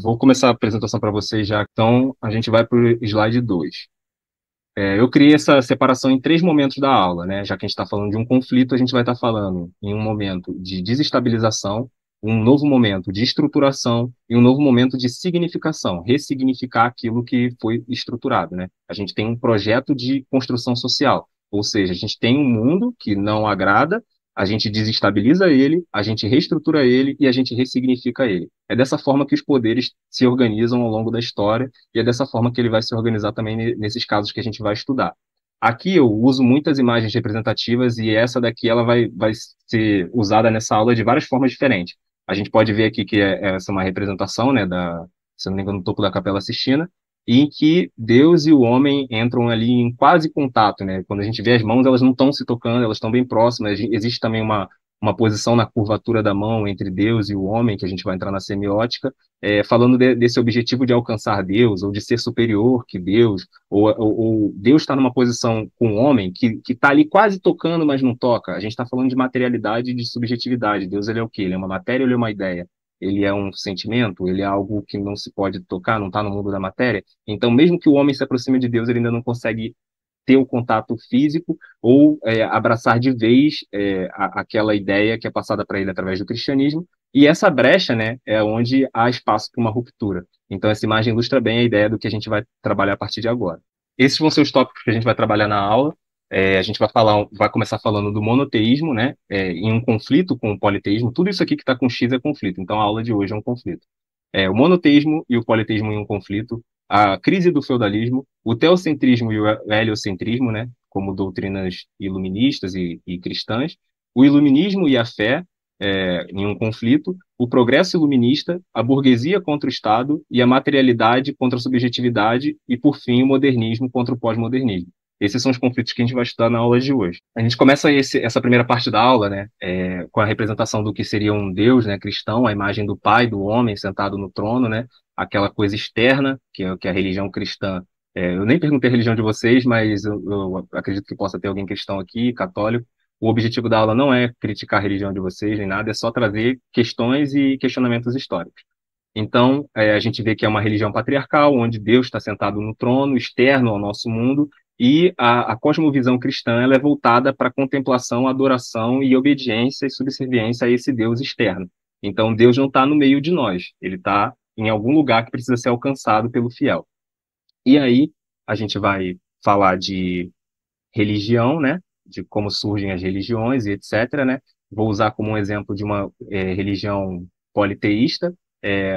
Vou começar a apresentação para vocês já, então a gente vai para o slide 2. Eu criei essa separação em três momentos da aula, né? Já que a gente está falando de um conflito, a gente vai estar falando em um momento de desestabilização, um novo momento de estruturação e um novo momento de significação, ressignificar aquilo que foi estruturado, né? A gente tem um projeto de construção social, ou seja, a gente tem um mundo que não agrada, a gente desestabiliza ele, a gente reestrutura ele e a gente ressignifica ele. É dessa forma que os poderes se organizam ao longo da história e é dessa forma que ele vai se organizar também nesses casos que a gente vai estudar. Aqui eu uso muitas imagens representativas e essa daqui ela vai ser usada nessa aula de várias formas diferentes. A gente pode ver aqui que essa é uma representação, né, se não me engano, no topo da Capela Sistina, em que Deus e o homem entram ali em quase contato, né? Quando a gente vê as mãos, elas não estão se tocando, elas estão bem próximas. Existe também uma posição na curvatura da mão entre Deus e o homem, que a gente vai entrar na semiótica, falando desse objetivo de alcançar Deus, ou de ser superior que Deus, ou Deus está numa posição com o homem que está ali quase tocando, mas não toca. A gente está falando de materialidade e de subjetividade. Deus, ele é o quê? Ele é uma matéria ou ele é uma ideia? Ele é um sentimento? Ele é algo que não se pode tocar, não está no mundo da matéria? Então, mesmo que o homem se aproxime de Deus, ele ainda não consegue ter o contato físico ou abraçar de vez aquela ideia que é passada para ele através do cristianismo. E essa brecha, né, é onde há espaço para uma ruptura. Então, essa imagem ilustra bem a ideia do que a gente vai trabalhar a partir de agora. Esses vão ser os tópicos que a gente vai trabalhar na aula. A gente vai começar falando do monoteísmo, né, em um conflito com o politeísmo. Tudo isso aqui que está com X é conflito. Então, a aula de hoje é um conflito. O monoteísmo e o politeísmo em um conflito, a crise do feudalismo, o teocentrismo e o heliocentrismo, né, como doutrinas iluministas e cristãs, o iluminismo e a fé em um conflito, o progresso iluminista, a burguesia contra o Estado e a materialidade contra a subjetividade e, por fim, o modernismo contra o pós-modernismo. Esses são os conflitos que a gente vai estudar na aula de hoje. A gente começa essa primeira parte da aula, né, com a representação do que seria um Deus, né, cristão, a imagem do Pai, do homem sentado no trono, né, aquela coisa externa que é a religião cristã. Eu nem perguntei a religião de vocês, mas eu acredito que possa ter alguém cristão aqui, católico. O objetivo da aula não é criticar a religião de vocês nem nada, é só trazer questões e questionamentos históricos. Então, a gente vê que é uma religião patriarcal, onde Deus está sentado no trono, externo ao nosso mundo, e a cosmovisão cristã ela é voltada para a contemplação, adoração e obediência e subserviência a esse Deus externo. Então, Deus não está no meio de nós, ele está em algum lugar que precisa ser alcançado pelo fiel. E aí, a gente vai falar de religião, né? De como surgem as religiões e etc., né? Vou usar como um exemplo de uma religião politeísta,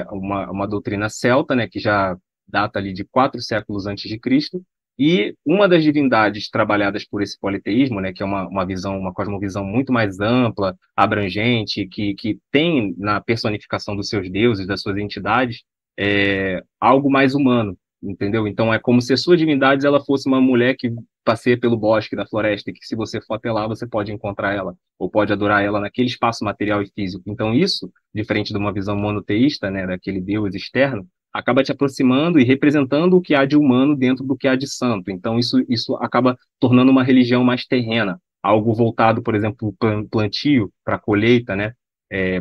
uma doutrina celta, né? Que já data ali de 4 séculos antes de Cristo. E uma das divindades trabalhadas por esse politeísmo, né, que é uma visão, uma cosmovisão muito mais ampla, abrangente, que tem na personificação dos seus deuses, das suas entidades, algo mais humano, entendeu? Então é como se a sua divindade ela fosse uma mulher que passeia pelo bosque da floresta e que se você for até lá você pode encontrar ela ou pode adorar ela naquele espaço material e físico. Então isso, diferente de uma visão monoteísta, né, daquele Deus externo, acaba te aproximando e representando o que há de humano dentro do que há de santo. Então isso acaba tornando uma religião mais terrena, algo voltado, por exemplo, para o plantio, para a colheita, né?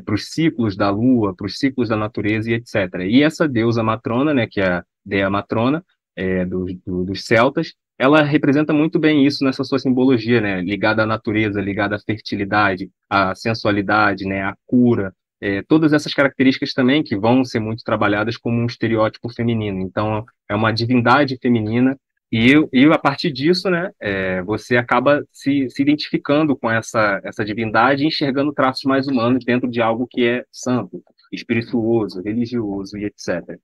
Para os ciclos da lua, para os ciclos da natureza e etc. E essa deusa matrona, né, que é a Dea Matrona, dos celtas, ela representa muito bem isso nessa sua simbologia, né, ligada à natureza, ligada à fertilidade, à sensualidade, né, à cura, todas essas características também que vão ser muito trabalhadas como um estereótipo feminino. Então, é uma divindade feminina e a partir disso, né, você acaba se identificando com essa divindade e enxergando traços mais humanos dentro de algo que é santo, espirituoso, religioso e etc.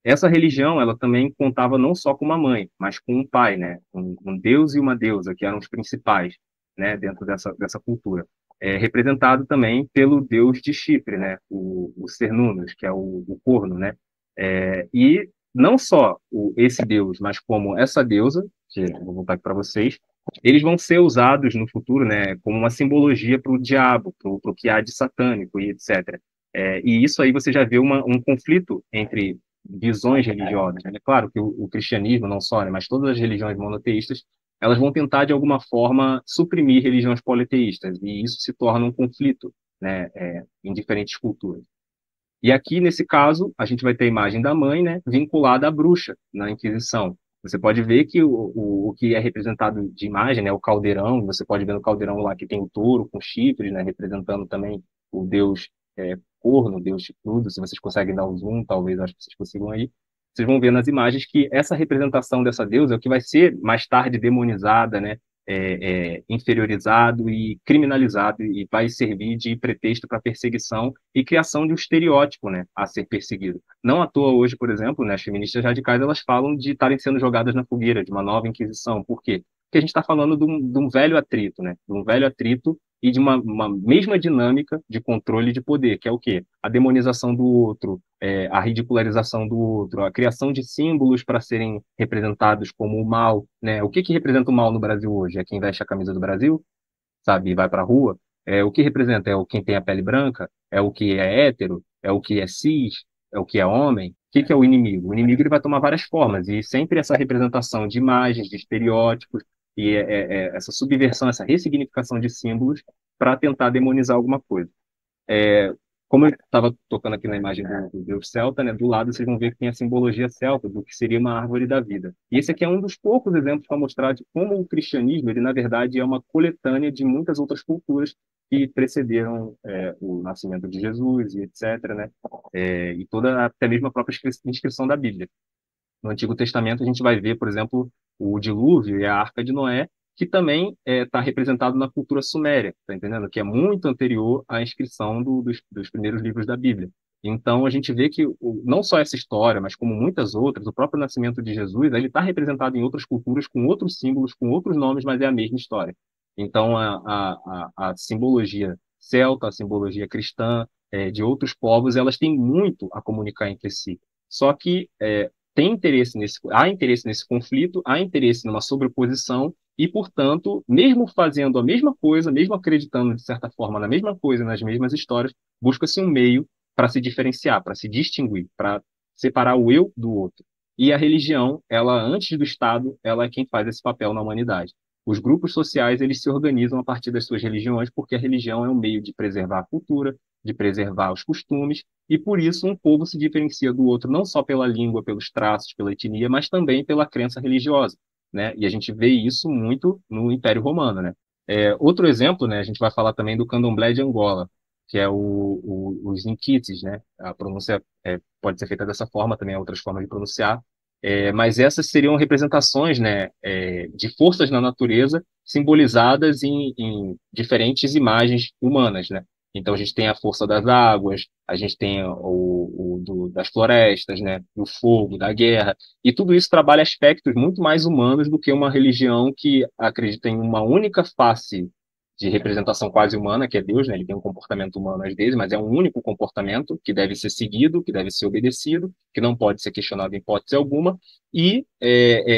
Essa religião, ela também contava não só com uma mãe, mas com um pai, né? Um deus e uma deusa, que eram os principais, né? Dentro dessa cultura. Representado também pelo deus de Chipre, né? O Cernunnos, que é o corno, né? E não só esse deus, mas como essa deusa, que eu vou voltar aqui para vocês, eles vão ser usados no futuro, né? Como uma simbologia para o diabo, para o que há de satânico e etc. E isso aí você já vê um conflito entre visões religiosas, né? É claro que o cristianismo não só, né, mas todas as religiões monoteístas, elas vão tentar de alguma forma suprimir religiões politeístas e isso se torna um conflito, né, em diferentes culturas. E aqui, nesse caso, a gente vai ter a imagem da mãe, né, vinculada à bruxa na Inquisição. Você pode ver que o que é representado de imagem, né, o caldeirão, você pode ver no caldeirão lá que tem o touro com chifres, né, representando também o deus corno, o deus chifrudo. Se vocês conseguem dar um zoom, talvez, acho que vocês consigam aí. Vocês vão ver nas imagens que essa representação dessa deusa é o que vai ser mais tarde demonizada, né, inferiorizado e criminalizado e vai servir de pretexto para perseguição e criação de um estereótipo, né, a ser perseguido. Não à toa hoje, por exemplo, né, as feministas radicais elas falam de estarem sendo jogadas na fogueira, de uma nova inquisição. Por quê? Porque a gente está falando de um velho atrito, né, de um velho atrito e de uma mesma dinâmica de controle de poder, que é o quê? A demonização do outro, a ridicularização do outro, a criação de símbolos para serem representados como o mal, né? O que que representa o mal no Brasil hoje? É quem veste a camisa do Brasil, sabe, e vai para a rua? O que representa? Quem tem a pele branca? É o que é hétero? É o que é cis? É o que é homem? O que que é o inimigo? O inimigo ele vai tomar várias formas e sempre essa representação de imagens, de estereótipos e essa subversão, essa ressignificação de símbolos para tentar demonizar alguma coisa. É, como eu estava tocando aqui na imagem do deus celta, né, do lado vocês vão ver que tem a simbologia celta, do que seria uma árvore da vida. E esse aqui é um dos poucos exemplos para mostrar de como o cristianismo, ele na verdade é uma coletânea de muitas outras culturas que precederam o nascimento de Jesus e etc, né, e toda até mesmo a própria inscrição da Bíblia. No Antigo Testamento, a gente vai ver, por exemplo, o dilúvio e a Arca de Noé, que também está representado na cultura suméria, tá entendendo? Que é muito anterior à inscrição dos primeiros livros da Bíblia. Então, a gente vê que não só essa história, mas como muitas outras, o próprio nascimento de Jesus, ele está representado em outras culturas, com outros símbolos, com outros nomes, mas é a mesma história. Então, a simbologia celta, a simbologia cristã, de outros povos, elas têm muito a comunicar entre si. Só que há interesse nesse conflito, há interesse numa sobreposição e, portanto, mesmo fazendo a mesma coisa, mesmo acreditando de certa forma na mesma coisa, nas mesmas histórias, busca-se um meio para se diferenciar, para se distinguir, para separar o eu do outro. E a religião, ela antes do Estado, ela é quem faz esse papel na humanidade. Os grupos sociais, eles se organizam a partir das suas religiões, porque a religião é um meio de preservar a cultura, de preservar os costumes, e por isso um povo se diferencia do outro não só pela língua, pelos traços, pela etnia, mas também pela crença religiosa, né? E a gente vê isso muito no Império Romano, né? Outro exemplo, né? A gente vai falar também do Candomblé de Angola, que é os Inquites, né? A pronúncia pode ser feita dessa forma, também há outras formas de pronunciar, mas essas seriam representações, né, de forças na natureza simbolizadas em diferentes imagens humanas, né? Então a gente tem a força das águas, a gente tem das florestas, né, do fogo, da guerra, e tudo isso trabalha aspectos muito mais humanos do que uma religião que acredita em uma única face de representação quase humana, que é Deus, né? Ele tem um comportamento humano às vezes, mas é um único comportamento que deve ser seguido, que deve ser obedecido, que não pode ser questionado em hipótese alguma, e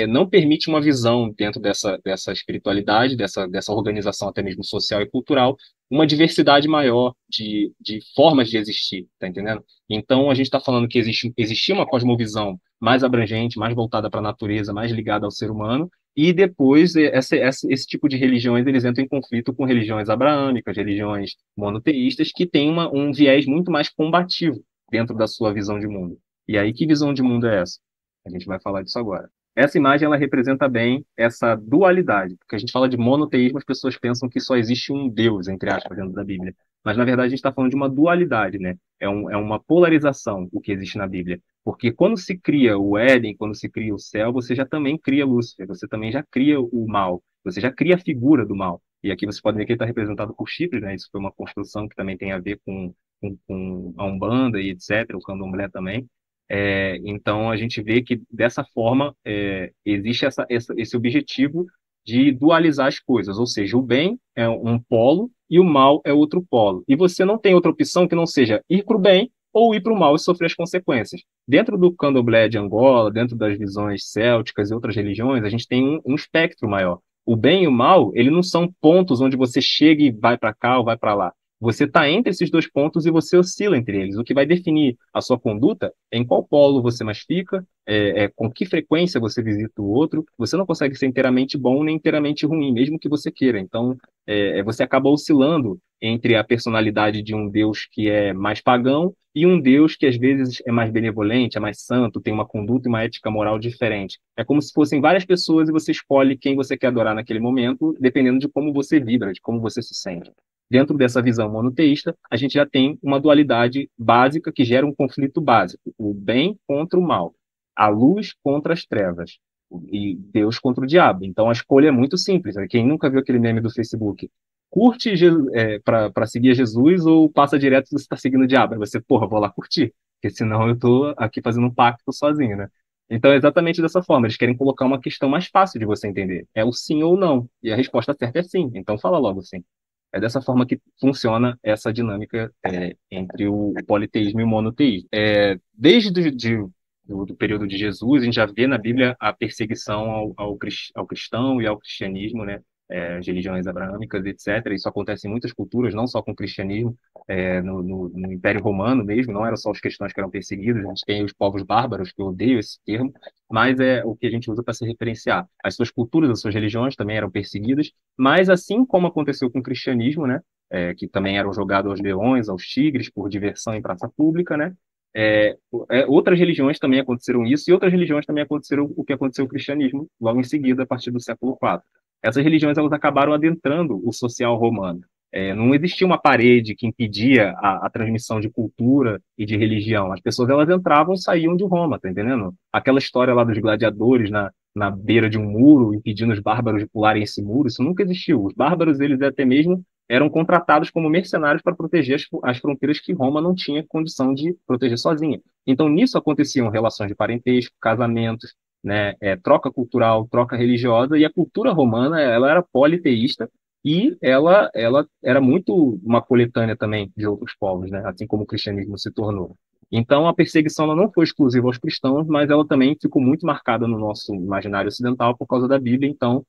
não permite uma visão dentro dessa espiritualidade, dessa organização até mesmo social e cultural, uma diversidade maior de formas de existir, tá entendendo? Então, a gente está falando que existia uma cosmovisão mais abrangente, mais voltada para a natureza, mais ligada ao ser humano, e depois esse tipo de religiões eles entram em conflito com religiões abraâmicas, religiões monoteístas, que têm um viés muito mais combativo dentro da sua visão de mundo. E aí, que visão de mundo é essa? A gente vai falar disso agora. Essa imagem ela representa bem essa dualidade, porque a gente fala de monoteísmo, as pessoas pensam que só existe um Deus, entre aspas, dentro da Bíblia. Mas, na verdade, a gente está falando de uma dualidade, né? É uma polarização o que existe na Bíblia. Porque quando se cria o Éden, quando se cria o céu, você já também cria Lúcifer, você também já cria o mal, você já cria a figura do mal. E aqui você pode ver que ele está representado por chifres, né? Isso foi uma construção que também tem a ver com a Umbanda e etc., o Candomblé também. Então, a gente vê que, dessa forma, existe esse objetivo de dualizar as coisas, ou seja, o bem é um polo e o mal é outro polo. E você não tem outra opção que não seja ir para o bem ou ir para o mal e sofrer as consequências. Dentro do Candomblé de Angola, dentro das visões célticas e outras religiões, a gente tem um espectro maior. O bem e o mal, eles não são pontos onde você chega e vai para cá ou vai para lá. Você está entre esses dois pontos e você oscila entre eles. O que vai definir a sua conduta é em qual polo você mais fica, com que frequência você visita o outro. Você não consegue ser inteiramente bom nem inteiramente ruim, mesmo que você queira. Então, você acaba oscilando entre a personalidade de um Deus que é mais pagão e um Deus que às vezes é mais benevolente, é mais santo, tem uma conduta e uma ética moral diferente. É como se fossem várias pessoas e você escolhe quem você quer adorar naquele momento, dependendo de como você vibra, de como você se sente. Dentro dessa visão monoteísta, a gente já tem uma dualidade básica que gera um conflito básico: o bem contra o mal, a luz contra as trevas e Deus contra o diabo. Então a escolha é muito simples. Quem nunca viu aquele meme do Facebook? Curte para seguir Jesus ou passa direto se você está seguindo o diabo? Aí você, porra, vou lá curtir, porque senão eu estou aqui fazendo um pacto sozinho, né? Então é exatamente dessa forma. Eles querem colocar uma questão mais fácil de você entender. É o sim ou não. E a resposta certa é sim. Então fala logo sim. É dessa forma que funciona essa dinâmica entre o politeísmo e o monoteísmo. Desde do período de Jesus, a gente já vê na Bíblia a perseguição ao cristão e ao cristianismo, né? As religiões abraâmicas, etc. Isso acontece em muitas culturas, não só com o cristianismo, no Império Romano mesmo, não eram só os cristãos que eram perseguidos, a gente tem os povos bárbaros, que eu odeio esse termo, mas é o que a gente usa para se referenciar. As suas culturas, as suas religiões também eram perseguidas, mas assim como aconteceu com o cristianismo, né, que também eram jogados aos leões, aos tigres, por diversão em praça pública, né, outras religiões também aconteceram isso, e outras religiões também aconteceram o que aconteceu com o cristianismo, logo em seguida, a partir do século IV. Essas religiões elas acabaram adentrando o social romano. Não existia uma parede que impedia a transmissão de cultura e de religião. As pessoas elas entravam e saíam de Roma, tá entendendo? Aquela história lá dos gladiadores na beira de um muro, impedindo os bárbaros de pularem esse muro, isso nunca existiu. Os bárbaros, eles até mesmo eram contratados como mercenários para proteger as fronteiras que Roma não tinha condição de proteger sozinha. Então, nisso aconteciam relações de parentesco, casamentos, né, troca cultural, troca religiosa, e a cultura romana ela era politeísta e ela era muito uma coletânea também de outros povos, né, assim como o cristianismo se tornou. Então, a perseguição ela não foi exclusiva aos cristãos, mas ela também ficou muito marcada no nosso imaginário ocidental por causa da Bíblia. Então,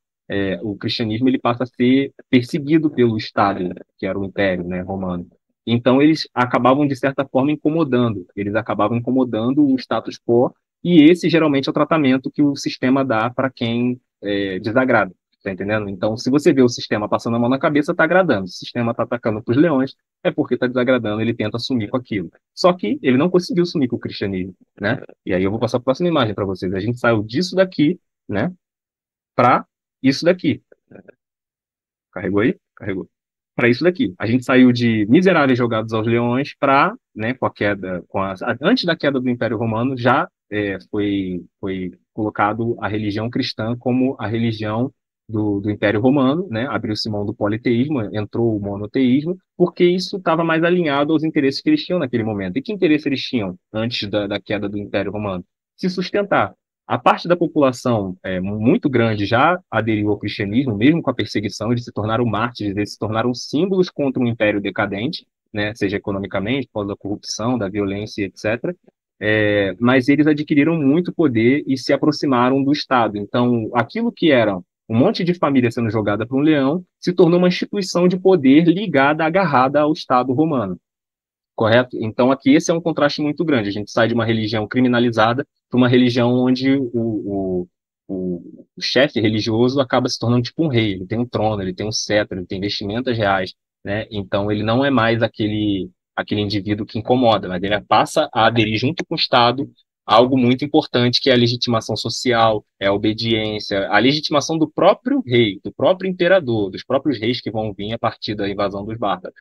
o cristianismo ele passa a ser perseguido pelo Estado, que era o Império, né, romano. Então, eles acabavam, de certa forma, incomodando. Eles acabavam incomodando o status quo, e esse geralmente é o tratamento que o sistema dá para quem desagrada. Tá entendendo? Então, se você vê o sistema passando a mão na cabeça, está agradando. Se o sistema está atacando para os leões, é porque está desagradando, ele tenta sumir com aquilo. Só que ele não conseguiu sumir com o cristianismo, né? E aí eu vou passar para a próxima imagem para vocês. A gente saiu disso daqui, né, para isso daqui. Carregou aí? Carregou. Para isso daqui. A gente saiu de miseráveis jogados aos leões para, né, com a queda, antes da queda do Império Romano, já foi colocado a religião cristã como a religião do Império Romano, né? Abriu-se mão do politeísmo, entrou o monoteísmo, porque isso estava mais alinhado aos interesses que eles tinham naquele momento. E que interesse eles tinham antes da queda do Império Romano? Se sustentar. A parte da população muito grande já aderiu ao cristianismo, mesmo com a perseguição, eles se tornaram mártires, eles se tornaram símbolos contra um império decadente, né, seja economicamente, por causa da corrupção, da violência, etc. Mas eles adquiriram muito poder e se aproximaram do Estado. Então, aquilo que era um monte de família sendo jogada para um leão se tornou uma instituição de poder ligada, agarrada ao Estado romano. Correto? Então, aqui esse é um contraste muito grande. A gente sai de uma religião criminalizada para uma religião onde o chefe religioso acaba se tornando tipo um rei. Ele tem um trono, ele tem um cetro, ele tem vestimentas reais, né? Então, ele não é mais aquele indivíduo que incomoda, mas ele passa a aderir junto com o Estado a algo muito importante, que é a legitimação social, é a obediência, a legitimação do próprio rei, do próprio imperador, dos próprios reis que vão vir a partir da invasão dos bárbaros.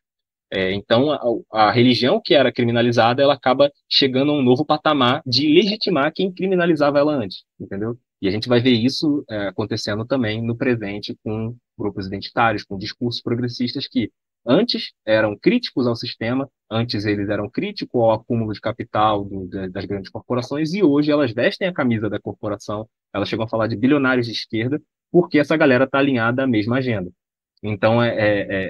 Então, a religião que era criminalizada, ela acaba chegando a um novo patamar de legitimar quem criminalizava ela antes, entendeu? E a gente vai ver isso acontecendo também no presente com grupos identitários, com discursos progressistas que antes eram críticos ao sistema, antes eles eram críticos ao acúmulo de capital das grandes corporações, e hoje elas vestem a camisa da corporação, elas chegam a falar de bilionários de esquerda, porque essa galera está alinhada à mesma agenda. Então,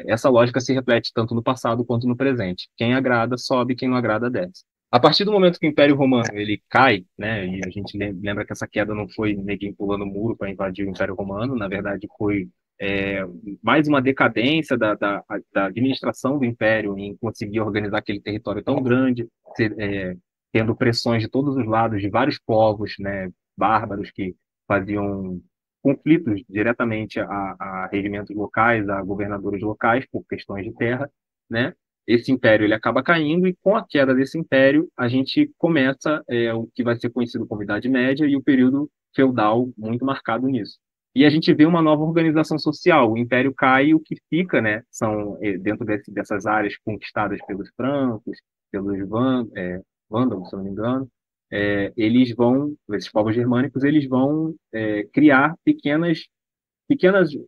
essa lógica se reflete tanto no passado quanto no presente. Quem agrada sobe, quem não agrada desce. A partir do momento que o Império Romano ele cai, né, e a gente lembra que essa queda não foi ninguém pulando o muro para invadir o Império Romano, na verdade foi mais uma decadência da administração do Império em conseguir organizar aquele território tão grande, tendo pressões de todos os lados, de vários povos, né, bárbaros que faziam conflitos diretamente a regimentos locais, a governadores locais, por questões de terra, né? Esse império ele acaba caindo e com a queda desse império a gente começa o que vai ser conhecido como Idade Média e o período feudal muito marcado nisso. E a gente vê uma nova organização social. O império cai e o que fica, né, são dentro dessas áreas conquistadas pelos francos, pelos vândalos, se eu não me engano, esses povos germânicos, eles vão criar pequenas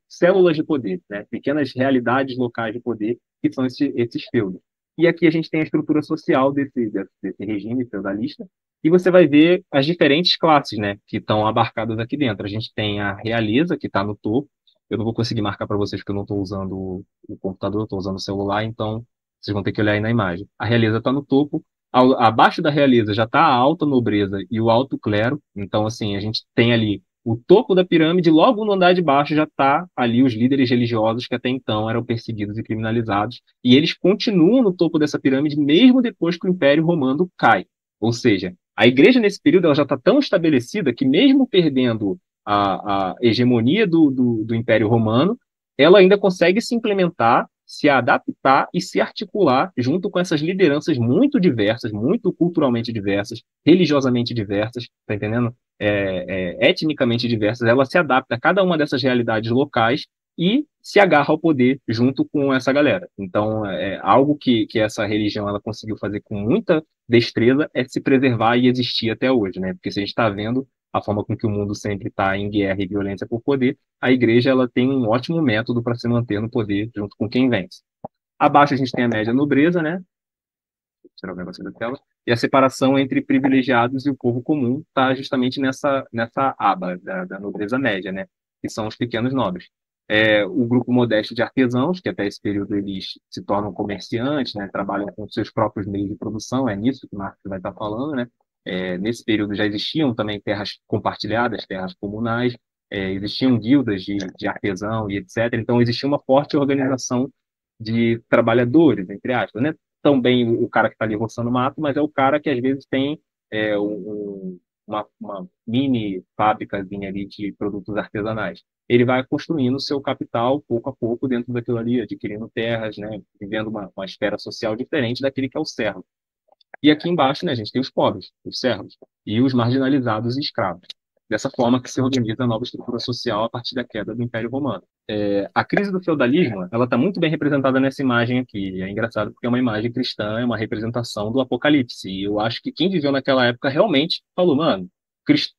células de poder, né? Pequenas realidades locais de poder, que são esses feudos. E aqui a gente tem a estrutura social desse regime feudalista, e você vai ver as diferentes classes, né, que estão abarcadas aqui dentro. A gente tem a realeza, que está no topo. Eu não vou conseguir marcar para vocês porque eu não estou usando o computador, estou usando o celular, então vocês vão ter que olhar aí na imagem. A realeza está no topo. Abaixo da realeza já está a alta nobreza e o alto clero. Então, assim, a gente tem ali o topo da pirâmide, logo no andar de baixo já está ali os líderes religiosos que até então eram perseguidos e criminalizados, e eles continuam no topo dessa pirâmide mesmo depois que o Império Romano cai. Ou seja, a igreja nesse período ela já está tão estabelecida que mesmo perdendo a hegemonia do Império Romano, ela ainda consegue se implementar, se adaptar e se articular junto com essas lideranças muito diversas, muito culturalmente diversas, religiosamente diversas, tá entendendo? Etnicamente diversas, ela se adapta a cada uma dessas realidades locais e se agarra ao poder junto com essa galera. Então, algo que essa religião ela conseguiu fazer com muita destreza é se preservar e existir até hoje, né? Porque se a gente está vendo a forma com que o mundo sempre está em guerra e violência por poder, a igreja ela tem um ótimo método para se manter no poder junto com quem vence. Abaixo a gente tem a média nobreza, né? Vou tirar o negócio da tela. E a separação entre privilegiados e o povo comum está justamente nessa aba da nobreza média, né? Que são os pequenos nobres. O grupo modesto de artesãos, que até esse período eles se tornam comerciantes, né? Trabalham com seus próprios meios de produção, é nisso que o Marx vai estar falando, né? Nesse período já existiam também terras compartilhadas, terras comunais, existiam guildas de artesão e etc. Então existia uma forte organização de trabalhadores, entre aspas, né? Também o cara que está ali roçando mato, mas é o cara que às vezes tem uma mini fábricazinha ali de produtos artesanais. Ele vai construindo o seu capital pouco a pouco dentro daquilo ali, adquirindo terras, né? Vivendo uma esfera social diferente daquele que é o servo. E aqui embaixo, né, a gente tem os pobres, os servos, e os marginalizados e escravos. Dessa forma que se organiza a nova estrutura social a partir da queda do Império Romano. A crise do feudalismo, ela está muito bem representada nessa imagem aqui. É engraçado porque é uma imagem cristã, é uma representação do Apocalipse. E eu acho que quem viveu naquela época realmente falou, mano,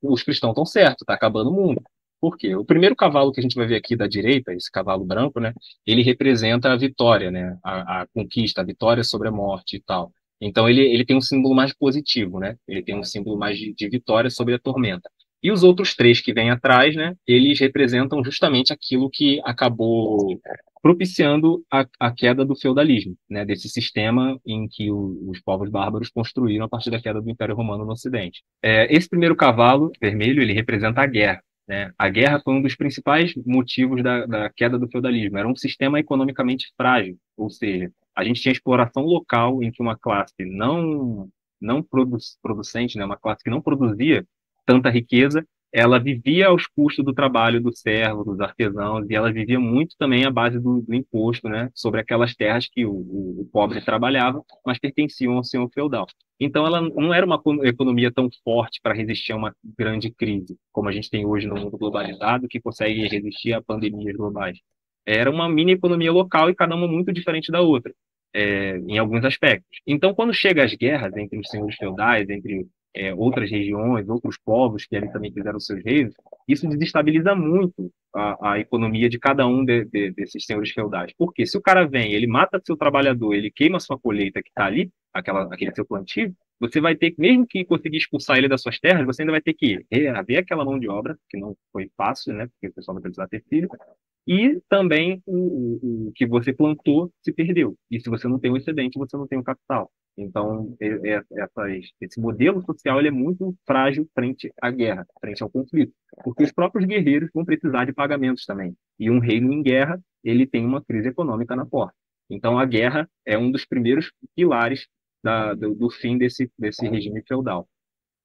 os cristãos estão certos, está acabando o mundo. Por quê? O primeiro cavalo que a gente vai ver aqui da direita, esse cavalo branco, né, ele representa a vitória, né, a conquista, a vitória sobre a morte e tal. Então ele tem um símbolo mais positivo, né? Ele tem um símbolo mais de vitória sobre a tormenta. E os outros três que vêm atrás, né? Eles representam justamente aquilo que acabou propiciando a queda do feudalismo, né? Desse sistema em que os povos bárbaros construíram a partir da queda do Império Romano no Ocidente. Esse primeiro cavalo vermelho, ele representa a guerra. Né? A guerra foi um dos principais motivos da queda do feudalismo. Era um sistema economicamente frágil, ou seja, a gente tinha exploração local em que uma classe não producente, né, uma classe que não produzia tanta riqueza, ela vivia aos custos do trabalho do servo, dos artesãos, e ela vivia muito também à base do imposto, né, sobre aquelas terras que o pobre trabalhava, mas pertenciam ao senhor feudal. Então, ela não era uma economia tão forte para resistir a uma grande crise, como a gente tem hoje no mundo globalizado, que consegue resistir a pandemias globais. Era uma mini economia local e cada uma muito diferente da outra, em alguns aspectos. Então, quando chega as guerras entre os senhores feudais, entre outras regiões, outros povos que ali também fizeram seus reinos, isso desestabiliza muito a economia de cada um desses senhores feudais. Porque se o cara vem, ele mata seu trabalhador, ele queima sua colheita que está ali, aquele seu plantio, você vai ter, mesmo que conseguir expulsar ele das suas terras, você ainda vai ter que reaver aquela mão de obra, que não foi fácil, né? Porque o pessoal vai precisar ter filho, E também o que você plantou se perdeu. E se você não tem o excedente, você não tem o capital. Então, esse modelo social ele é muito frágil frente à guerra, frente ao conflito, porque os próprios guerreiros vão precisar de pagamentos também. E um reino em guerra, ele tem uma crise econômica na porta. Então, a guerra é um dos primeiros pilares do fim desse regime feudal.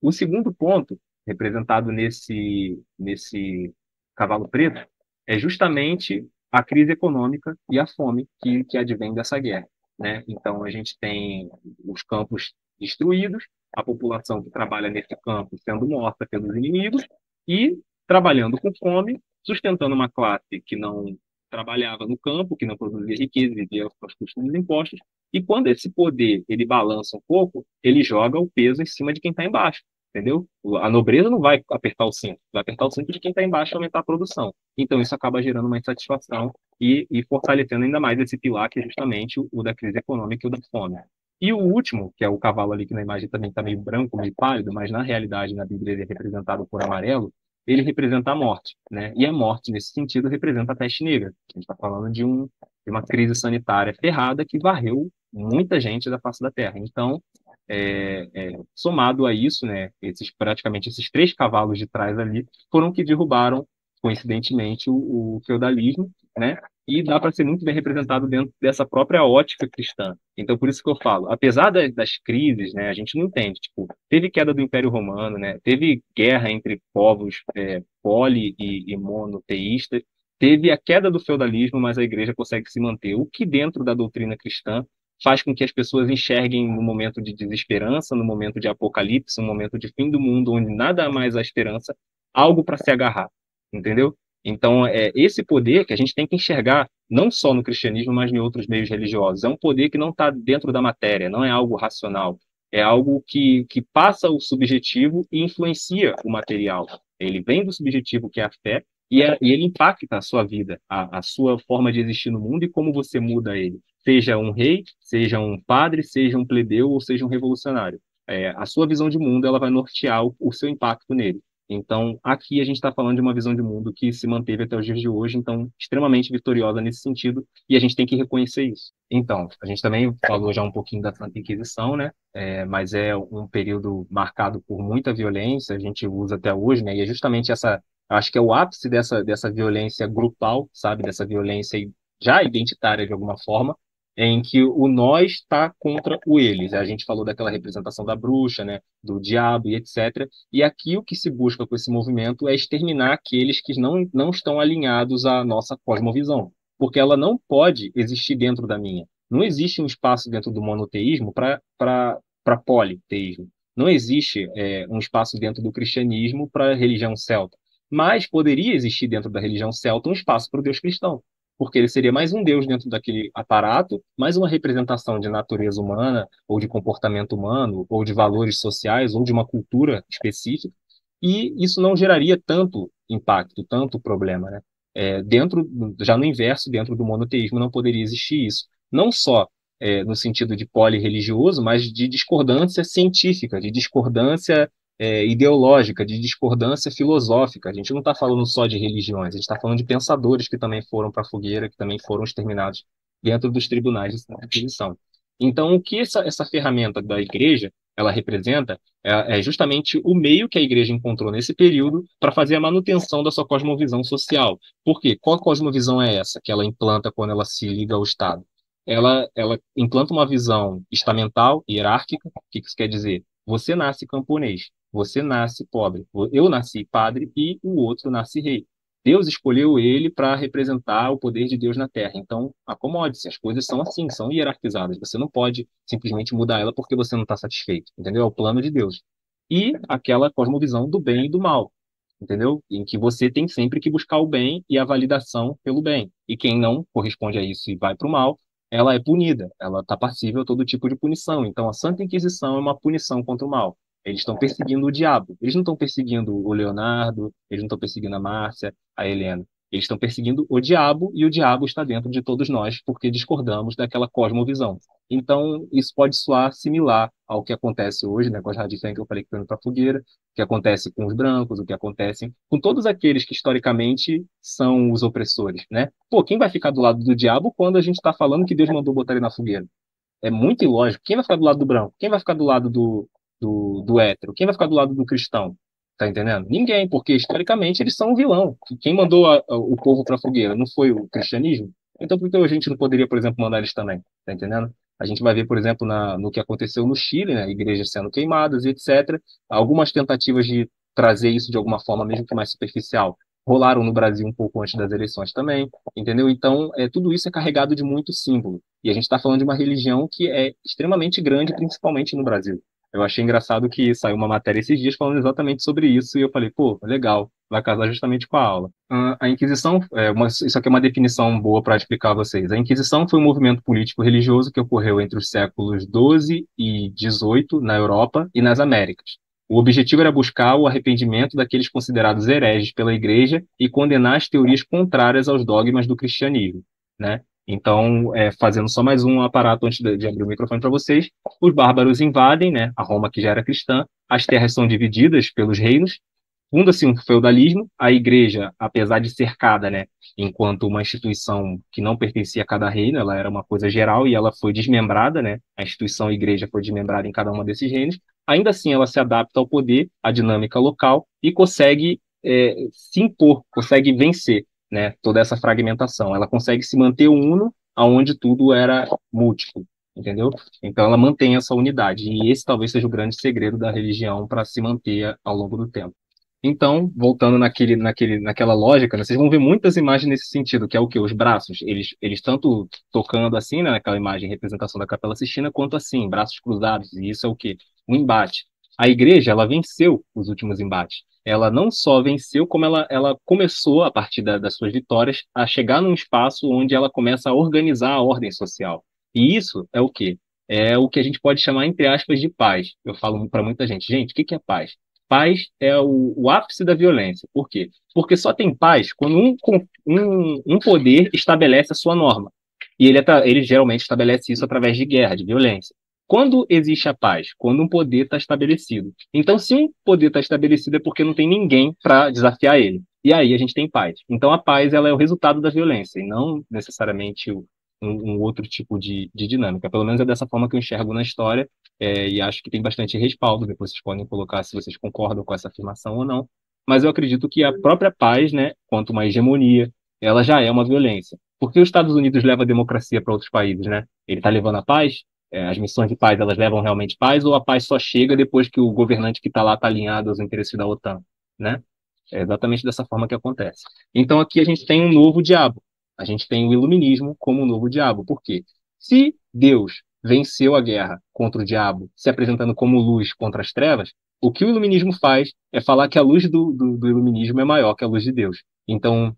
O segundo ponto, representado nesse cavalo preto, é justamente a crise econômica e a fome que advém dessa guerra, né? Então, a gente tem os campos destruídos, a população que trabalha nesse campo sendo morta pelos inimigos e trabalhando com fome, sustentando uma classe que não trabalhava no campo, que não produzia riqueza, vivia aos custos dos impostos, e quando esse poder ele balança um pouco, ele joga o peso em cima de quem está embaixo, entendeu? A nobreza não vai apertar o cinto, vai apertar o cinto de quem está embaixo e aumentar a produção. Então isso acaba gerando uma insatisfação e fortalecendo ainda mais esse pilar que é justamente o da crise econômica e o da fome. E o último, que é o cavalo ali que na imagem também está meio branco, meio pálido, mas na realidade na Bíblia ele é representado por amarelo, ele representa a morte, né? E a morte, nesse sentido, representa a peste negra. A gente está falando de uma crise sanitária ferrada que varreu muita gente da face da Terra. Então, somado a isso, né, praticamente esses três cavalos de trás ali foram que derrubaram, coincidentemente, o feudalismo, né? E dá para ser muito bem representado dentro dessa própria ótica cristã. Então, por isso que eu falo, apesar das crises, né, a gente não entende. Tipo, teve queda do Império Romano, né? Teve guerra entre povos poli e monoteístas. Teve a queda do feudalismo, mas a igreja consegue se manter. O que dentro da doutrina cristã faz com que as pessoas enxerguem no momento de desesperança, no momento de apocalipse, no momento de fim do mundo, onde nada mais há esperança, algo para se agarrar, entendeu? Então, é esse poder que a gente tem que enxergar não só no cristianismo, mas em outros meios religiosos. É um poder que não está dentro da matéria, não é algo racional. É algo que passa o subjetivo e influencia o material. Ele vem do subjetivo, que é a fé, e ele impacta a sua vida, a sua forma de existir no mundo e como você muda ele. Seja um rei, seja um padre, seja um plebeu ou seja um revolucionário. A sua visão de mundo ela vai nortear o seu impacto nele. Então, aqui a gente está falando de uma visão de mundo que se manteve até os dias de hoje, então, extremamente vitoriosa nesse sentido, e a gente tem que reconhecer isso. Então, a gente também falou já um pouquinho da Santa Inquisição, né? Mas é um período marcado por muita violência, a gente usa até hoje, né? E é justamente essa, acho que é o ápice dessa violência grupal, sabe? Dessa violência já identitária de alguma forma, em que o nós está contra o eles. A gente falou daquela representação da bruxa, né? Do diabo e etc. E aqui o que se busca com esse movimento é exterminar aqueles que não estão alinhados à nossa cosmovisão, porque ela não pode existir dentro da minha. Não existe um espaço dentro do monoteísmo para politeísmo. Não existe um espaço dentro do cristianismo para a religião celta. Mas poderia existir dentro da religião celta um espaço para o Deus cristão, porque ele seria mais um Deus dentro daquele aparato, mais uma representação de natureza humana, ou de comportamento humano, ou de valores sociais, ou de uma cultura específica, e isso não geraria tanto impacto, tanto problema, né? Já no inverso, dentro do monoteísmo, não poderia existir isso. Não só no sentido de polirreligioso, mas de discordância científica, de discordância ideológica, de discordância filosófica. A gente não está falando só de religiões, a gente está falando de pensadores que também foram para a fogueira, que também foram exterminados dentro dos tribunais de Santa Inquisição. Então, o que essa ferramenta da igreja ela representa é justamente o meio que a igreja encontrou nesse período para fazer a manutenção da sua cosmovisão social. Por quê? Qual cosmovisão é essa que ela implanta quando ela se liga ao Estado? Ela implanta uma visão estamental, hierárquica. O que isso quer dizer? Você nasce camponês, você nasce pobre, eu nasci padre e o outro nasce rei. Deus escolheu ele para representar o poder de Deus na Terra. Então, acomode-se, as coisas são assim, são hierarquizadas. Você não pode simplesmente mudar ela porque você não está satisfeito, entendeu? É o plano de Deus. E aquela cosmovisão do bem e do mal, entendeu? Em que você tem sempre que buscar o bem e a validação pelo bem. E quem não corresponde a isso e vai para o mal, ela é punida, ela está passível a todo tipo de punição. Então, a Santa Inquisição é uma punição contra o mal. Eles estão perseguindo o diabo. Eles não estão perseguindo o Leonardo, eles não estão perseguindo a Márcia, a Helena. Eles estão perseguindo o diabo e o diabo está dentro de todos nós porque discordamos daquela cosmovisão. Então, isso pode soar similar ao que acontece hoje, né, com as radicais que eu falei que estão indo para a fogueira, o que acontece com os brancos, o que acontece com todos aqueles que historicamente são os opressores, né? Pô, quem vai ficar do lado do diabo quando a gente está falando que Deus mandou botar ele na fogueira? É muito ilógico. Quem vai ficar do lado do branco? Quem vai ficar do lado do hétero? Quem vai ficar do lado do cristão? Tá entendendo? Ninguém, porque historicamente eles são o vilão. Quem mandou o povo para a fogueira não foi o cristianismo? Então por que a gente não poderia, por exemplo, mandar eles também? Tá entendendo? A gente vai ver, por exemplo, no que aconteceu no Chile, né? Igrejas sendo queimadas e etc. Algumas tentativas de trazer isso de alguma forma, mesmo que mais superficial, rolaram no Brasil um pouco antes das eleições também, entendeu? Então, tudo isso é carregado de muito símbolo. E a gente está falando de uma religião que é extremamente grande, principalmente no Brasil. Eu achei engraçado que saiu uma matéria esses dias falando exatamente sobre isso, e eu falei, pô, legal, vai casar justamente com a aula. A Inquisição, isso aqui é uma definição boa para explicar a vocês. A Inquisição foi um movimento político-religioso que ocorreu entre os séculos XII e XVIII na Europa e nas Américas. O objetivo era buscar o arrependimento daqueles considerados hereges pela Igreja e condenar as teorias contrárias aos dogmas do cristianismo, né? Então, fazendo só mais um aparato antes de abrir o microfone para vocês, os bárbaros invadem, né, a Roma que já era cristã, as terras são divididas pelos reinos, funda-se um feudalismo, a igreja, apesar de cercada, né, enquanto uma instituição que não pertencia a cada reino, ela era uma coisa geral e ela foi desmembrada, né, a instituição a igreja foi desmembrada em cada uma desses reinos, ainda assim ela se adapta ao poder, à dinâmica local e consegue se impor, consegue vencer, né, toda essa fragmentação. Ela consegue se manter uno aonde tudo era múltiplo, entendeu? Então ela mantém essa unidade e esse talvez seja o grande segredo da religião para se manter ao longo do tempo. Então, voltando naquela lógica, né, vocês vão ver muitas imagens nesse sentido, que é o que? Os braços, eles tanto tocando assim, né, naquela imagem, representação da Capela Sistina, quanto assim, braços cruzados, e isso é o quê? Um embate. A igreja, ela venceu os últimos embates. Ela não só venceu, como ela começou, a partir das suas vitórias, a chegar num espaço onde ela começa a organizar a ordem social. E isso é o quê? É o que a gente pode chamar, entre aspas, de paz. Eu falo para muita gente, o que é paz? Paz é o ápice da violência. Por quê? Porque só tem paz quando um poder estabelece a sua norma. E ele geralmente estabelece isso através de guerra, de violência. Quando existe a paz? Quando um poder está estabelecido. Então, se um poder está estabelecido, é porque não tem ninguém para desafiar ele. E aí a gente tem paz. Então, a paz ela é o resultado da violência, e não necessariamente um outro tipo de dinâmica. Pelo menos é dessa forma que eu enxergo na história, e acho que tem bastante respaldo, depois vocês podem colocar se vocês concordam com essa afirmação ou não, mas eu acredito que a própria paz, né, quanto uma hegemonia, ela já é uma violência. Por que os Estados Unidos levam a democracia para outros países, né? Ele está levando a paz? As missões de paz, elas levam realmente paz ou a paz só chega depois que o governante que está lá está alinhado aos interesses da OTAN, né? É exatamente dessa forma que acontece. Então aqui a gente tem um novo diabo. A gente tem o iluminismo como um novo diabo. Por quê? Se Deus venceu a guerra contra o diabo, se apresentando como luz contra as trevas, o que o iluminismo faz é falar que a luz do iluminismo é maior que a luz de Deus. Então,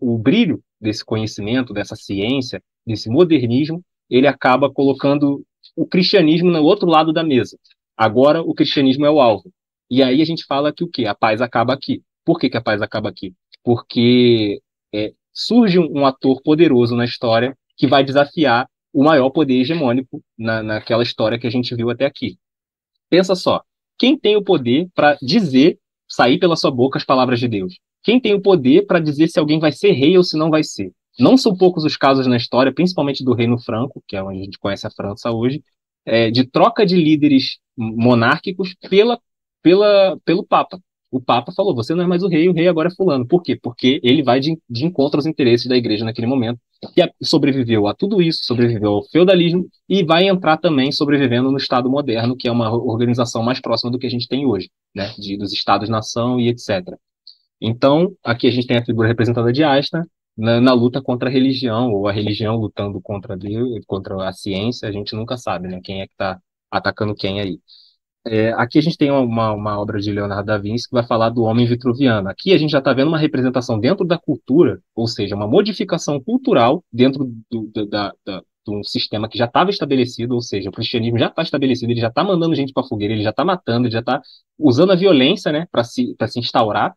o brilho desse conhecimento, dessa ciência, desse modernismo, ele acaba colocando o cristianismo no outro lado da mesa. Agora, o cristianismo é o alvo. E aí a gente fala que o quê? A paz acaba aqui. Por que a paz acaba aqui? Porque surge um ator poderoso na história que vai desafiar o maior poder hegemônico naquela história que a gente viu até aqui. Pensa só, quem tem o poder para dizer, sair pela sua boca as palavras de Deus? Quem tem o poder para dizer se alguém vai ser rei ou se não vai ser? Não são poucos os casos na história, principalmente do Reino Franco, que é onde a gente conhece a França hoje, de troca de líderes monárquicos pelo Papa. O Papa falou: você não é mais o rei agora é fulano. Por quê? Porque ele vai de encontro aos interesses da igreja naquele momento, que sobreviveu a tudo isso, sobreviveu ao feudalismo e vai entrar também sobrevivendo no Estado moderno, que é uma organização mais próxima do que a gente tem hoje, né? Dos Estados-nação e etc. Então, aqui a gente tem a figura representada de Asta na luta contra a religião, ou a religião lutando contra Deus, contra a ciência, a gente nunca sabe, né? Quem é que está atacando quem aí. Aqui a gente tem uma obra de Leonardo da Vinci que vai falar do homem vitruviano. Aqui a gente já está vendo uma representação dentro da cultura, ou seja, uma modificação cultural dentro de um sistema que já estava estabelecido, ou seja, o cristianismo já está estabelecido, ele já está mandando gente para a fogueira, ele já está matando, ele já está usando a violência, né, para se instaurar.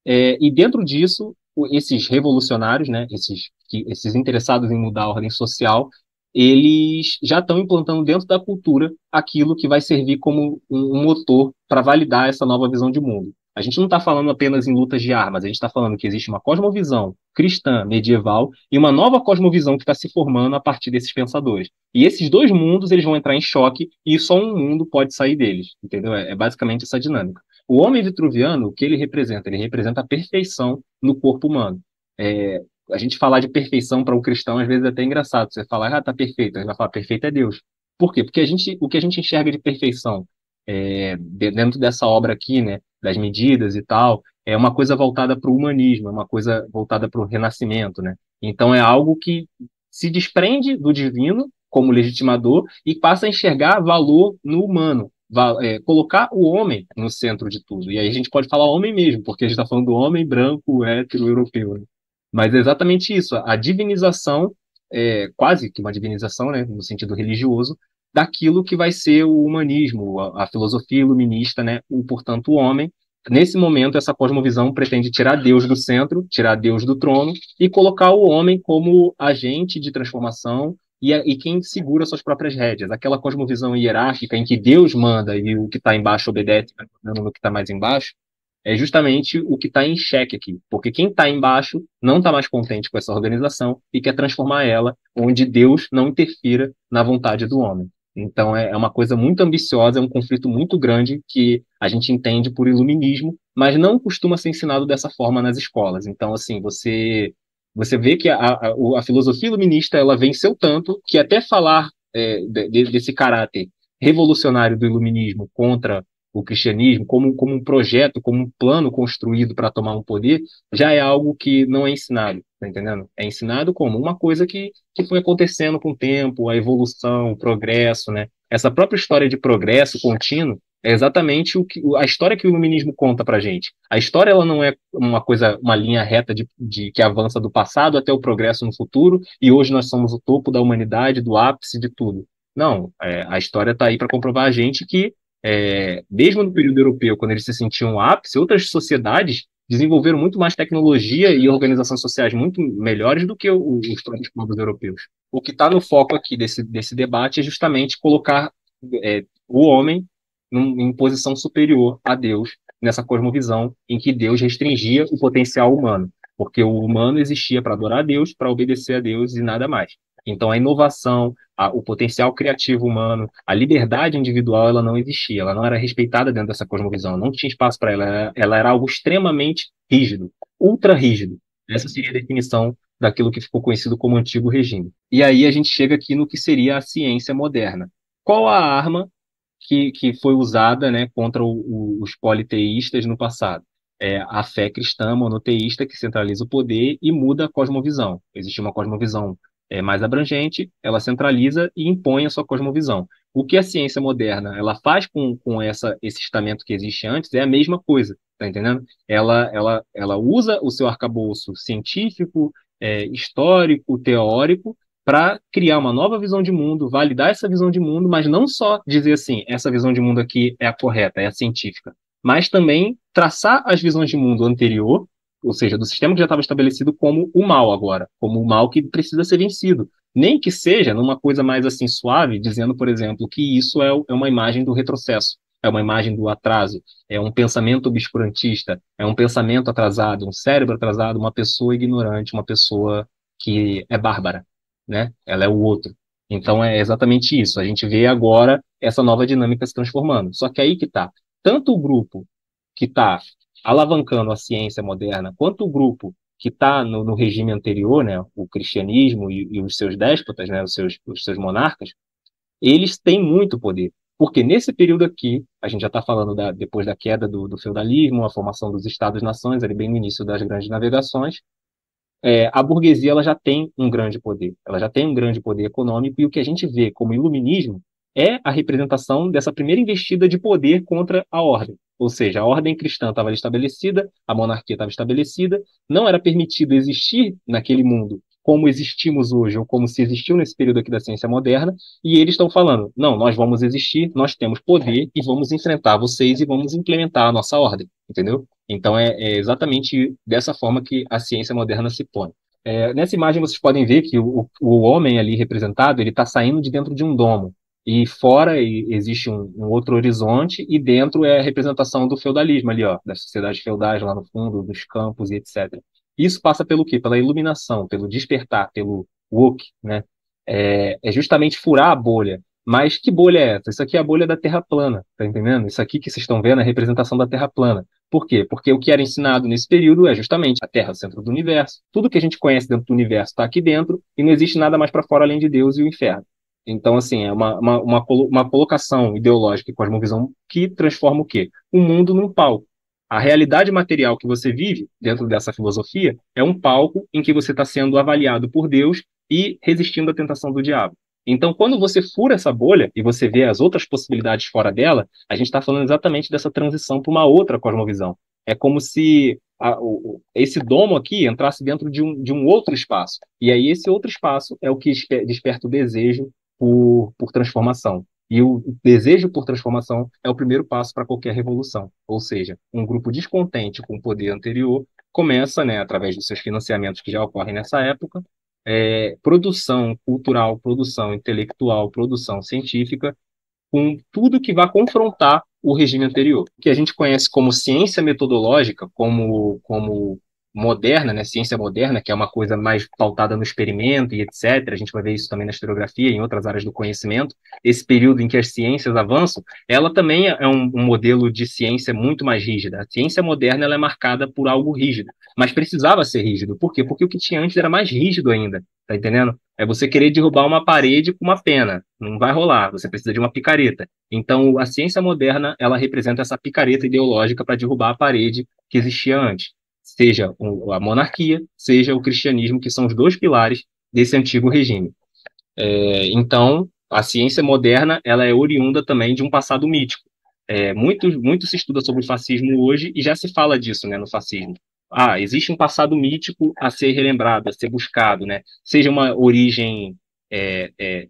E dentro disso, esses revolucionários, né, esses interessados em mudar a ordem social, eles já estão implantando dentro da cultura aquilo que vai servir como um motor para validar essa nova visão de mundo. A gente não está falando apenas em lutas de armas, a gente está falando que existe uma cosmovisão cristã medieval e uma nova cosmovisão que está se formando a partir desses pensadores. E esses dois mundos eles vão entrar em choque e só um mundo pode sair deles, entendeu? É basicamente essa dinâmica. O homem vitruviano, o que ele representa? Ele representa a perfeição no corpo humano. É, a gente falar de perfeição para um cristão às vezes é até engraçado. Você fala, ah, tá perfeito. Ele vai falar, perfeito é Deus. Por quê? Porque o que a gente enxerga de perfeição dentro dessa obra aqui, né, das medidas e tal, é uma coisa voltada para o humanismo, é uma coisa voltada para o renascimento, né? Então é algo que se desprende do divino como legitimador e passa a enxergar valor no humano, colocar o homem no centro de tudo. E aí a gente pode falar homem mesmo, porque a gente está falando do homem branco, hétero, europeu, né? Mas é exatamente isso, a divinização, quase que uma divinização, né, no sentido religioso, daquilo que vai ser o humanismo, a filosofia iluminista, né, portanto, o homem. Nesse momento, essa cosmovisão pretende tirar Deus do centro, tirar Deus do trono e colocar o homem como agente de transformação e quem segura suas próprias rédeas. Aquela cosmovisão hierárquica em que Deus manda e o que está embaixo obedece, no que está mais embaixo, é justamente o que está em xeque aqui. Porque quem está embaixo não está mais contente com essa organização e quer transformar ela onde Deus não interfira na vontade do homem. Então é uma coisa muito ambiciosa, é um conflito muito grande que a gente entende por iluminismo, mas não costuma ser ensinado dessa forma nas escolas. Então, assim, você vê que a filosofia iluminista ela venceu tanto que até falar desse caráter revolucionário do iluminismo contra o cristianismo como um projeto, como um plano construído para tomar um poder, já é algo que não é ensinado, tá entendendo? É ensinado como uma coisa que foi acontecendo com o tempo, a evolução, o progresso, né? Essa própria história de progresso contínuo é exatamente a história que o iluminismo conta para gente. A história ela não é uma coisa, uma linha reta de que avança do passado até o progresso no futuro e hoje nós somos o topo da humanidade, do ápice de tudo. Não, a história está aí para comprovar a gente que mesmo no período europeu, quando eles se sentiam ápice, outras sociedades desenvolveram muito mais tecnologia e organizações sociais muito melhores do que os próprios povos europeus. O que está no foco aqui desse debate é justamente colocar o homem em posição superior a Deus, nessa cosmovisão em que Deus restringia o potencial humano, porque o humano existia para adorar a Deus, para obedecer a Deus e nada mais. Então, a inovação, o potencial criativo humano, a liberdade individual, ela não existia, ela não era respeitada dentro dessa cosmovisão, não tinha espaço para ela, ela era algo extremamente rígido, ultra rígido. Essa seria a definição daquilo que ficou conhecido como antigo regime. E aí a gente chega aqui no que seria a ciência moderna. Qual a arma que foi usada, né, contra os politeístas no passado? A fé cristã monoteísta que centraliza o poder e muda a cosmovisão. Existe uma cosmovisão mais abrangente, ela centraliza e impõe a sua cosmovisão. O que a ciência moderna ela faz com esse estamento que existe antes é a mesma coisa, tá entendendo? Ela usa o seu arcabouço científico, histórico, teórico, para criar uma nova visão de mundo, validar essa visão de mundo, mas não só dizer assim, essa visão de mundo aqui é a correta, é a científica, mas também traçar as visões de mundo anterior, ou seja, do sistema que já estava estabelecido como o mal agora, como o mal que precisa ser vencido. Nem que seja numa coisa mais assim suave, dizendo, por exemplo, que isso é uma imagem do retrocesso, é uma imagem do atraso, é um pensamento obscurantista, é um pensamento atrasado, um cérebro atrasado, uma pessoa ignorante, uma pessoa que é bárbara, né? Ela é o outro. Então é exatamente isso. A gente vê agora essa nova dinâmica se transformando. Só que aí que tá. Tanto o grupo que está alavancando a ciência moderna, quanto o grupo que está no regime anterior, né, o cristianismo e os seus déspotas, né, os seus monarcas, eles têm muito poder. Porque nesse período aqui, a gente já está falando depois da queda do feudalismo, a formação dos Estados-nações, ali bem no início das grandes navegações, a burguesia ela já tem um grande poder, ela já tem um grande poder econômico, e o que a gente vê como iluminismo é a representação dessa primeira investida de poder contra a ordem. Ou seja, a ordem cristã estava estabelecida, a monarquia estava estabelecida, não era permitido existir naquele mundo como existimos hoje, ou como se existiu nesse período aqui da ciência moderna, e eles estão falando, não, nós vamos existir, nós temos poder, e vamos enfrentar vocês e vamos implementar a nossa ordem, entendeu? Então é exatamente dessa forma que a ciência moderna se põe. Nessa imagem vocês podem ver que o homem ali representado, ele está saindo de dentro de um domo. E fora existe um outro horizonte, e dentro é a representação do feudalismo ali, ó, das sociedades feudais lá no fundo, dos campos e etc. Isso passa pelo quê? Pela iluminação, pelo despertar, pelo woke, né? É justamente furar a bolha. Mas que bolha é essa? Isso aqui é a bolha da Terra plana, tá entendendo? Isso aqui que vocês estão vendo é a representação da Terra plana. Por quê? Porque o que era ensinado nesse período é justamente a Terra, o centro do universo. Tudo que a gente conhece dentro do universo está aqui dentro e não existe nada mais para fora além de Deus e o inferno. Então, assim, é uma colocação ideológica e cosmovisão que transforma o quê? O mundo num palco. A realidade material que você vive dentro dessa filosofia é um palco em que você está sendo avaliado por Deus e resistindo à tentação do diabo. Então, quando você fura essa bolha e você vê as outras possibilidades fora dela, a gente está falando exatamente dessa transição para uma outra cosmovisão. É como se esse domo aqui entrasse dentro de um outro espaço. E aí, esse outro espaço é o que desperta o desejo por transformação. E o desejo por transformação é o primeiro passo para qualquer revolução. Ou seja, um grupo descontente com o poder anterior começa, né, através dos seus financiamentos que já ocorrem nessa época, produção cultural, produção intelectual, produção científica, com tudo que vai confrontar o regime anterior. O que a gente conhece como ciência metodológica, como moderna, né, ciência moderna, que é uma coisa mais pautada no experimento e etc. A gente vai ver isso também na historiografia e em outras áreas do conhecimento. Esse período em que as ciências avançam, ela também é um modelo de ciência muito mais rígida. A ciência moderna ela é marcada por algo rígido, mas precisava ser rígido. Por quê? Porque o que tinha antes era mais rígido ainda, tá entendendo? É você querer derrubar uma parede com uma pena. Não vai rolar, você precisa de uma picareta. Então, a ciência moderna, ela representa essa picareta ideológica para derrubar a parede que existia antes. Seja a monarquia, seja o cristianismo, que são os dois pilares desse antigo regime. Então, a ciência moderna, ela é oriunda também de um passado mítico. Muito se estuda sobre o fascismo hoje e já se fala disso, né, no fascismo. Ah, existe um passado mítico a ser relembrado, a ser buscado, né? Seja uma origem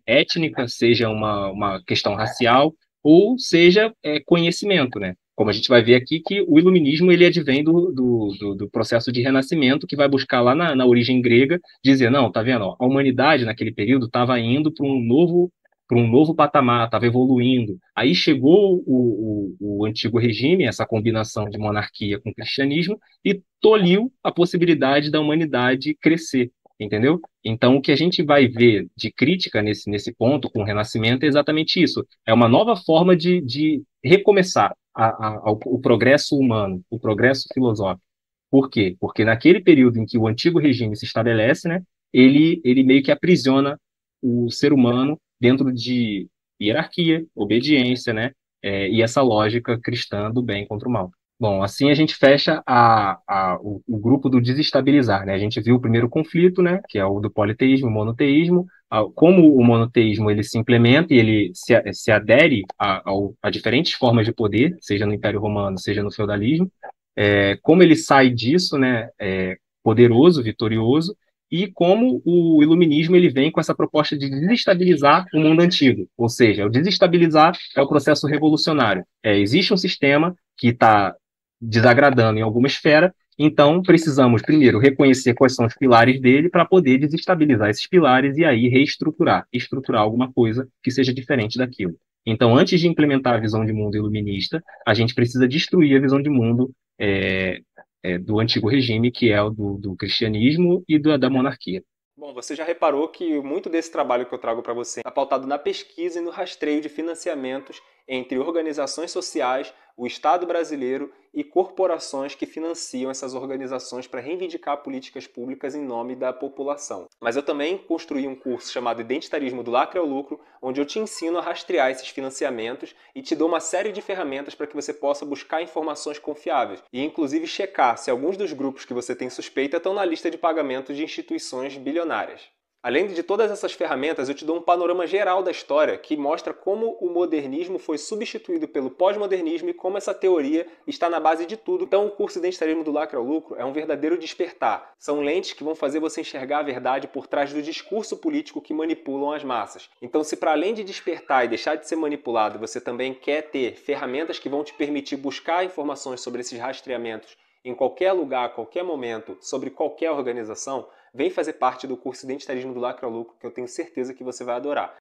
étnica, seja uma questão racial, ou seja conhecimento, né? Como a gente vai ver aqui que o iluminismo ele advém do processo de renascimento que vai buscar lá na origem grega dizer, não, tá vendo? Ó, a humanidade naquele período estava indo para um novo patamar, estava evoluindo. Aí chegou o antigo regime, essa combinação de monarquia com cristianismo, e tolhiu a possibilidade da humanidade crescer, entendeu? Então, o que a gente vai ver de crítica nesse ponto, com o Renascimento, é exatamente isso. É uma nova forma de recomeçar o progresso humano, o progresso filosófico. Por quê? Porque naquele período em que o antigo regime se estabelece, né, ele meio que aprisiona o ser humano dentro de hierarquia, obediência, né, e essa lógica cristã do bem contra o mal. Bom, assim a gente fecha o grupo do desestabilizar, né? A gente viu o primeiro conflito, né, que é o do politeísmo, o monoteísmo, como o monoteísmo ele se implementa e ele se adere a diferentes formas de poder, seja no Império Romano, seja no feudalismo, como ele sai disso, né, poderoso, vitorioso, e como o iluminismo ele vem com essa proposta de desestabilizar o mundo antigo, ou seja, o desestabilizar é o processo revolucionário. Existe um sistema que está desagradando em alguma esfera, então precisamos primeiro reconhecer quais são os pilares dele para poder desestabilizar esses pilares e aí estruturar alguma coisa que seja diferente daquilo. Então, antes de implementar a visão de mundo iluminista, a gente precisa destruir a visão de mundo do antigo regime, que é o do cristianismo e da monarquia. Bom, você já reparou que muito desse trabalho que eu trago para você está pautado na pesquisa e no rastreio de financiamentos entre organizações sociais, o Estado brasileiro e corporações que financiam essas organizações para reivindicar políticas públicas em nome da população. Mas eu também construí um curso chamado Identitarismo do Lacre ao Lucro, onde eu te ensino a rastrear esses financiamentos e te dou uma série de ferramentas para que você possa buscar informações confiáveis e inclusive checar se alguns dos grupos que você tem suspeita estão na lista de pagamento de instituições bilionárias. Além de todas essas ferramentas, eu te dou um panorama geral da história que mostra como o modernismo foi substituído pelo pós-modernismo e como essa teoria está na base de tudo. Então, o curso Identitarismo do Lacre ao Lucro é um verdadeiro despertar. São lentes que vão fazer você enxergar a verdade por trás do discurso político que manipulam as massas. Então, se para além de despertar e deixar de ser manipulado, você também quer ter ferramentas que vão te permitir buscar informações sobre esses rastreamentos em qualquer lugar, a qualquer momento, sobre qualquer organização, vem fazer parte do curso Identitarismo do Lacre ao Lucro, que eu tenho certeza que você vai adorar.